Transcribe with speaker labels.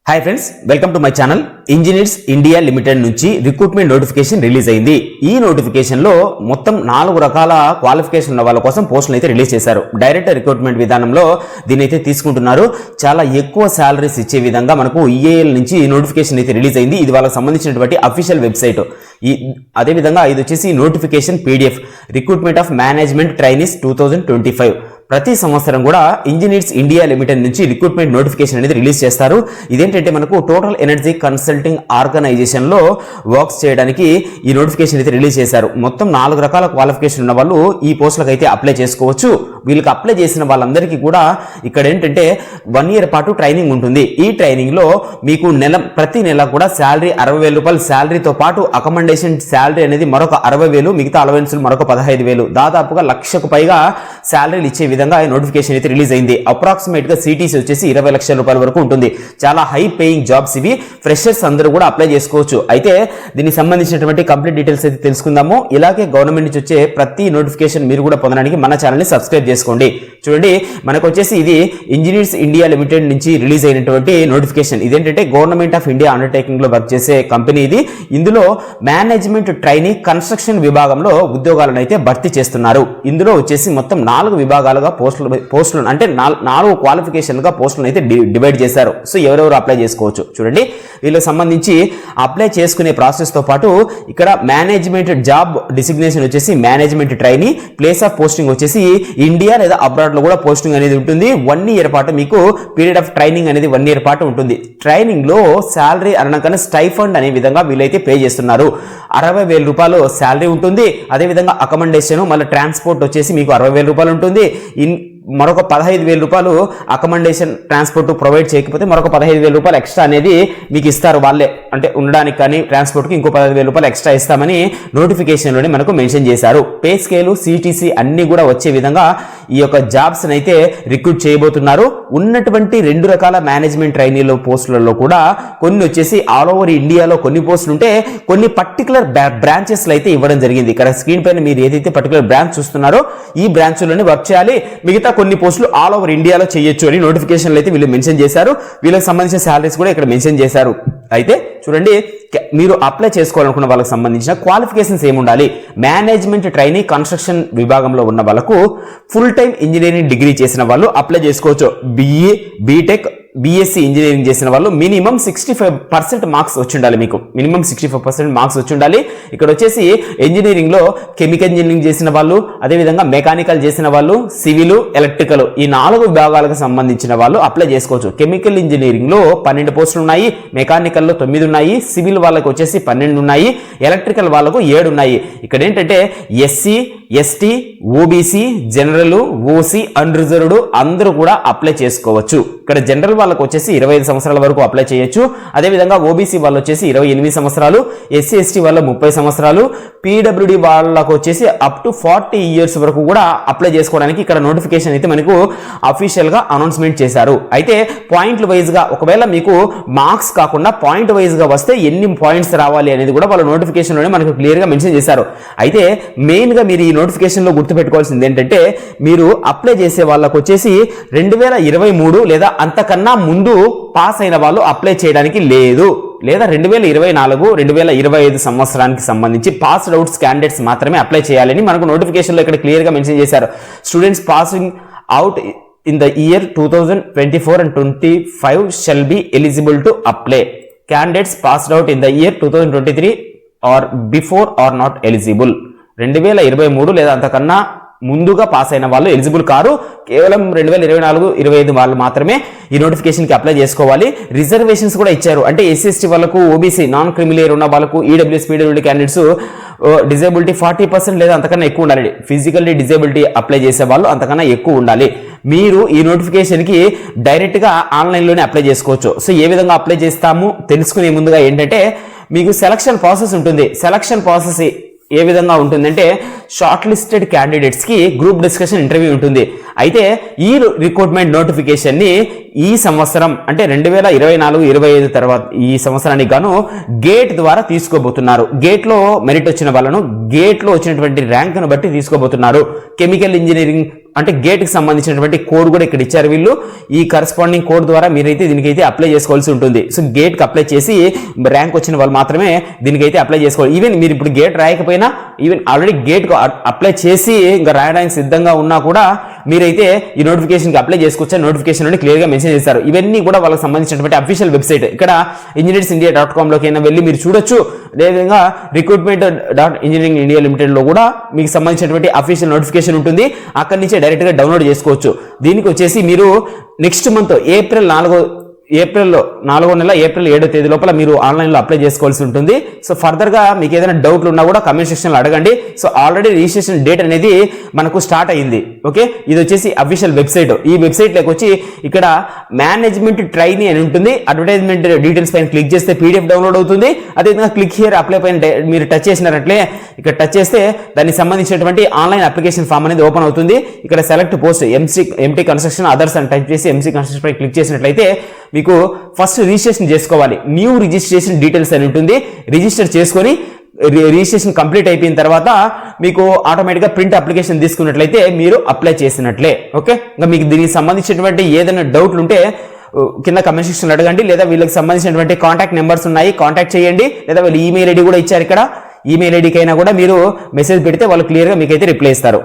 Speaker 1: Hi friends, welcome to my channel. Engineers India limited నుంచి recruitment notification release అయింది. ఈ notification లో మొత్తం 4 రకాల క్వాలిఫికేషన్ ఉన్న వాళ్ళ కోసం పోస్టులు అయితే రిలీజ్ చేశారు. డైరెక్ట్ రిక్రూట్మెంట్ విధానంలో దీని అయితే తీసుకుంటున్నారు. చాలా ఎక్కువ సాలరీస్ ఇచ్చే విధంగా మనకు ఈఏఎల్ నుంచి నోటిఫికేషన్ అయితే రిలీజ్ అయింది. ఇది వాళ్ళకి సంబంధించినటువంటి అఫీషియల్ వెబ్సైట్. అదేవిధంగా ఇది వచ్చేసి notification PDF recruitment of management trainees 2025. ప్రతి సంవత్సరం కూడా ఇంజనీర్స్ ఇండియా లిమిటెడ్ నుంచి రిక్రూట్మెంట్ నోటిఫికేషన్ అనేది రిలీజ్ చేస్తారు. ఇదేంటంటే మనకు టోటల్ ఎనర్జీ కన్సల్టింగ్ ఆర్గనైజేషన్ లో వర్క్స్ చేయడానికి ఈ నోటిఫికేషన్ అయితే రిలీజ్ చేశారు. మొత్తం 4 రకాల క్వాలిఫికేషన్ ఉన్న వాళ్ళు ఈ పోస్టులకు అయితే అప్లై చేసుకోవచ్చు. వీళ్ళకి అప్లై చేసిన వాళ్ళందరికీ కూడా ఇక్కడ ఏంటంటే 1 year పాటు ట్రైనింగ్ ఉంటుంది. ఈ ట్రైనింగ్ లో మీకు ప్రతి నెల కూడా శాలరీ 60,000 రూపాయలు శాలరీతో పాటు అకామిడేషన్ శాలరీ అనేది మరొక 60,000, మిగతా అలవెన్సులు మరొక 15,000, దాదాపుగా 1,00,000కు పైగా శాలరీలు ఇచ్చే విధంగా ఈ నోటిఫికేషన్ అయితే రిలీజ్ అయింది. అప్రాక్సిమేట్ గా సిటీసీ వచ్చేసి 20 లక్షల రూపాయల వరకు ఉంటుంది. చాలా హై పేయింగ్ జాబ్స్ ఇవి. ఫ్రెషర్స్ అందరూ కూడా అప్లై చేసుకోవచ్చు. అయితే దీనికి సంబంధించినటువంటి కంప్లీట్ డీటెయిల్స్ అయితే తెలుసుకుందాము. ఇలాగే గవర్నమెంట్ నుంచి వచ్చే ప్రతి నోటిఫికేషన్ మీరు కూడా పొందడానికి మన ఛానల్ ని సబ్స్క్రైబ్ చేసుకోండి. చూడండి, మనకు వచ్చేసి ఇది ఇంజనీర్స్ ఇండియా లిమిటెడ్ నుంచి రిలీజ్ అయినటువంటి నోటిఫికేషన్. ఇదేంటంటే గవర్నమెంట్ ఆఫ్ ఇండియా అండర్టేకింగ్ లో వర్క్ చేసే కంపెనీ ఇది. ఇందులో మేనేజ్మెంట్ ట్రైనీ కన్స్ట్రక్షన్ విభాగంలో ఉద్యోగాలను అయితే భర్తీ చేస్తున్నారు. ఇందులో వచ్చేసి మొత్తం 4 విభాగాలుగా పోస్టులు అంటే 4 క్వాలిఫికేషన్లుగా పోస్టులను అయితే డివైడ్ చేశారు. సో ఎవరెవరు అప్లై చేసుకోవచ్చు చూడండి. వీళ్ళకి సంబంధించి అప్లై చేసుకునే ప్రాసెస్ తో పాటు ఇక్కడ మేనేజ్మెంట్ జాబ్ డిసిగ్నేషన్ వచ్చేసి management trainee, place of posting వచ్చేసి ఇండియా లేదా అబ్రాడ్ లో కూడా పోస్టింగ్ అనేది ఉంటుంది. 1 year పాటు మీకు పీరియడ్ ఆఫ్ ట్రైనింగ్ అనేది 1 year పాటు ఉంటుంది. ట్రైనింగ్ లో శాలరీ అనకన్నా స్టైఫండ్ అనే విధంగా వీళ్ళైతే పే చేస్తున్నారు. 60,000 రూపాయలు శాలరీ ఉంటుంది. అదేవిధంగా అకామిడేషన్ మళ్ళీ ట్రాన్స్పోర్ట్ వచ్చేసి మీకు 60,000 రూపాయలు ఉంటుంది. మరొక 15,000 రూపాయలు అకామిడేషన్ ట్రాన్స్పోర్ట్ ప్రొవైడ్ చేయకపోతే మరొక 15,000 రూపాయలు ఎక్స్ట్రా అనేది మీకు ఇస్తారు వాళ్ళే. అంటే ఉండడానికి కానీ ట్రాన్స్పోర్ట్ కి ఇంకో 15,000 రూపాయలు ఎక్స్ట్రా ఇస్తామని నోటిఫికేషన్ లోనే మనకు మెన్షన్ చేశారు. పే స్కేలు సిటీసీ అన్ని కూడా వచ్చే విధంగా ఈ యొక్క జాబ్స్ అయితే రిక్రూట్ చేయబోతున్నారు. ఉన్నటువంటి 2 రకాల మేనేజ్మెంట్ ట్రైనీల పోస్టులలో కూడా కొన్ని వచ్చేసి ఆల్ ఓవర్ ఇండియాలో కొన్ని పోస్టులు ఉంటే కొన్ని పర్టికులర్ బ్రాంచెస్ అయితే ఇవ్వడం జరిగింది. ఇక్కడ స్క్రీన్ పైన మీరు ఏదైతే పర్టికులర్ బ్రాంచ్ చూస్తున్నారో ఈ బ్రాంచ్ లోనే వర్క్ చేయాలి. మిగతా కొన్ని పోస్టులు ఆల్ ఓవర్ ఇండియాలో చేయొచ్చు అని నోటిఫికేషన్లు అయితే వీళ్ళు మెన్షన్ చేశారు. వీళ్ళకి సంబంధించిన శాలరీస్ కూడా ఇక్కడ మెన్షన్ చేశారు. అయితే చూడండి, మీరు అప్లై చేసుకోవాలనుకున్న వాళ్ళకి సంబంధించిన క్వాలిఫికేషన్స్ ఏముండాలి? మేనేజ్మెంట్ ట్రైనీ కన్స్ట్రక్షన్ విభాగంలో ఉన్న వాళ్ళకు ఫుల్ టైం ఇంజనీరింగ్ డిగ్రీ చేసిన వాళ్ళు అప్లై చేసుకోవచ్చు. BE, BTech, BSc ఇంజనీరింగ్ చేసిన వాళ్ళు మినిమం 65% మార్క్స్ వచ్చి ఉండాలి. మీకు మినిమం 65% మార్క్స్ వచ్చి ఉండాలి. ఇక్కడ వచ్చేసి ఇంజనీరింగ్ లో కెమికల్ ఇంజనీరింగ్ చేసిన వాళ్ళు, అదేవిధంగా మెకానికల్ చేసిన వాళ్ళు, సివిల్, ఎలక్ట్రికల్ ఈ 4 విభాగాలకు సంబంధించిన వాళ్ళు అప్లై చేసుకోవచ్చు. కెమికల్ ఇంజనీరింగ్ లో 12 పోస్టులు ఉన్నాయి, మెకానికల్ లో 9 ఉన్నాయి, సివిల్ వాళ్ళకు వచ్చేసి 12 ఉన్నాయి, ఎలక్ట్రికల్ వాళ్ళకు 7 ఉన్నాయి. ఇక్కడ ఏంటంటే SC, ST, OBC, general, OC, unreserved అందరూ కూడా అప్లై చేసుకోవచ్చు. ఇక్కడ జనరల్ వాళ్ళకు వచ్చేసి 25 సంవత్సరాల వరకు అప్లై చేయొచ్చు. అదేవిధంగా OBC వాళ్ళు వచ్చేసి 28 సంవత్సరాలు, SC, ST వాళ్ళ 30 సంవత్సరాలు, PWD వాళ్ళకు వచ్చేసి అప్ టు 40 years వరకు కూడా అప్లై చేసుకోవడానికి ఇక్కడ నోటిఫికేషన్ అయితే మనకు అఫీషియల్ గా అనౌన్స్మెంట్ చేశారు. అయితే పాయింట్ల వైజ్ గా ఒకవేళ మీకు మార్క్స్ కాకుండా పాయింట్ వైజ్ గా వస్తే ఎన్ని పాయింట్స్ రావాలి అనేది కూడా వాళ్ళ నోటిఫికేషన్ లోనే మనకు క్లియర్ గా మెన్షన్ చేశారు. అయితే మెయిన్ గా మీరు ఈ నోటిఫికేషన్ లో గుర్తుపెట్టుకోవాల్సింది ఏంటంటే మీరు అప్లై చేసే వాళ్ళకు వచ్చేసి 2023 లేదా అంతకన్నా ముందు పాస్ అయిన వాళ్ళు అప్లై చేయడానికి లేదు, లేదా 2024, 2025 సంవత్సరానికి సంబంధించి పాస్డ్ అవుట్స్ క్యాండిడేట్స్ మాత్రమే అప్లై చేయాలని మనకు నోటిఫికేషన్ లో ఇక్కడ క్లియర్ గా మెన్షన్ చేశారు. Students passing out in the year 2024 and 25 shall be eligible to apply. Candidates passed out in the year 2023 or before are not eligible. 2023 లేదా అంతకన్నా ముందుగా పాస్ అయిన వాళ్ళు ఎలిజిబుల్ కారు. కేవలం 2024, 2025 వాళ్ళు మాత్రమే ఈ నోటిఫికేషన్ కి అప్లై చేసుకోవాలి. రిజర్వేషన్స్ కూడా ఇచ్చారు. అంటే SC, ST వాళ్ళకు, OBC నాన్ క్రిమిలియర్ ఉన్న వాళ్ళకు, EWS, PWD క్యాండిడేట్స్ డిజేబిలిటీ 40% లేదా అంతకన్నా ఎక్కువ ఉండాలి. ఫిజికల్లీ డిజేబిలిటీ అప్లై చేసే వాళ్ళు అంతకన్నా ఎక్కువ ఉండాలి. మీరు ఈ నోటిఫికేషన్ కి డైరెక్ట్ గా ఆన్లైన్ లోనే అప్లై చేసుకోవచ్చు. సో ఏ విధంగా అప్లై చేస్తాము తెలుసుకునే ముందుగా ఏంటంటే మీకు సెలక్షన్ ప్రాసెస్ ఉంటుంది. సెలక్షన్ ప్రాసెస్ ఏ విధంగా ఉంటుందంటే షార్ట్ లిస్టెడ్ క్యాండిడేట్స్ కి గ్రూప్ డిస్కషన్ ఇంటర్వ్యూ ఉంటుంది. అయితే ఈ రిక్రూట్మెంట్ నోటిఫికేషన్ ని ఈ సంవత్సరం అంటే 2024, 2025 తర్వాత ఈ సంవత్సరానికి గాను గేట్ ద్వారా తీసుకోబోతున్నారు. గేట్ లో మెరిట్ వచ్చిన వాళ్ళను గేట్ లో వచ్చినటువంటి ర్యాంక్ ను బట్టి తీసుకోబోతున్నారు. కెమికల్ ఇంజనీరింగ్ అంటే గేట్కి సంబంధించినటువంటి కోడ్ కూడా ఇక్కడ ఇచ్చారు వీళ్ళు. ఈ కరస్పాండింగ్ కోడ్ ద్వారా మీరైతే దీనికైతే అప్లై చేసుకోవాల్సి ఉంటుంది. సో గేట్కి అప్లై చేసి ర్యాంక్ వచ్చిన వాళ్ళు మాత్రమే దీనికైతే అప్లై చేసుకోవాలి. ఈవెన్ మీరు ఇప్పుడు గేట్ రాయకపోయినా, ఈవెన్ ఆల్రెడీ గేట్కు అప్లై చేసి ఇంకా రాయడానికి సిద్ధంగా ఉన్నా కూడా మీరైతే ఈ నోటిఫికేషన్కి అప్లై చేసుకోవచ్చు. నోటిఫికేషన్ నుండి క్లియర్గా మెన్షన్ చేస్తారు. ఇవన్నీ కూడా వాళ్ళకి సంబంధించినటువంటి అఫీషియల్ వెబ్సైట్. ఇక్కడ engineersindia.com లోకి అయినా వెళ్ళి మీరు చూడొచ్చు. అదేవిధంగా recruitment.engineeringindia limited లో కూడా మీకు సంబంధించినటువంటి అఫీషియల్ నోటిఫికేషన్ ఉంటుంది. అక్కడి నుంచే డైరెక్ట్ గా డౌన్లోడ్ చేసుకోవచ్చు. దీనికి వచ్చేసి మీరు నెక్స్ట్ మంత్ ఏప్రిల్ 4వ నెల ఏప్రిల్ 7వ తేదీ లోపల మీరు ఆన్లైన్లో అప్లై చేసుకోవాల్సి ఉంటుంది. సో ఫర్దర్గా మీకు ఏదైనా డౌట్లు ఉన్నా కూడా కమెంట్ సెక్షన్లో అడగండి. సో ఆల్రెడీ రిజిస్ట్రేషన్ డేట్ అనేది మనకు స్టార్ట్ అయింది. ఓకే, ఇది వచ్చేసి అఫీషియల్ వెబ్సైట్. ఈ వెబ్సైట్లోకి వచ్చి ఇక్కడ మేనేజ్మెంట్ ట్రైనీ అని ఉంటుంది. అడ్వర్టైజ్మెంట్ డీటెయిల్స్ పైన క్లిక్ చేస్తే పీడిఎఫ్ డౌన్లోడ్ అవుతుంది. అదేవిధంగా క్లిక్ హియర్ అప్లై పైన మీరు టచ్ చేసినట్లే ఇక్కడ టచ్ చేస్తే దానికి సంబంధించినటువంటి ఆన్లైన్ అప్లికేషన్ ఫామ్ అనేది ఓపెన్ అవుతుంది. ఇక్కడ select post empty construction others అని టైప్ చేసి ఎంసీ కన్స్ట్రక్షన్ పై క్లిక్ చేసినట్లయితే మీకు ఫస్ట్ రిజిస్ట్రేషన్ చేసుకోవాలి. న్యూ రిజిస్ట్రేషన్ డీటెయిల్స్ అని ఉంటుంది. రిజిస్టర్ చేసుకొని రిజిస్ట్రేషన్ కంప్లీట్ అయిపోయిన తర్వాత మీకు ఆటోమేటిక్గా ప్రింట్ అప్లికేషన్ తీసుకున్నట్లయితే మీరు అప్లై చేసినట్లే. ఓకే, ఇంకా మీకు దీనికి సంబంధించినటువంటి ఏదైనా డౌట్లు ఉంటే కింద కమెంట్ సెక్షన్ అడగండి. లేదా వీళ్ళకి సంబంధించినటువంటి కాంటాక్ట్ నెంబర్స్ ఉన్నాయి, కాంటాక్ట్ చేయండి. లేదా వీళ్ళు ఈమెయిల్ ఐడి కూడా ఇచ్చారు. ఇక్కడ ఈమెయిల్ ఐడికి అయినా కూడా మీరు మెసేజ్ పెడితే వాళ్ళు క్లియర్గా మీకైతే రిప్లై ఇస్తారు.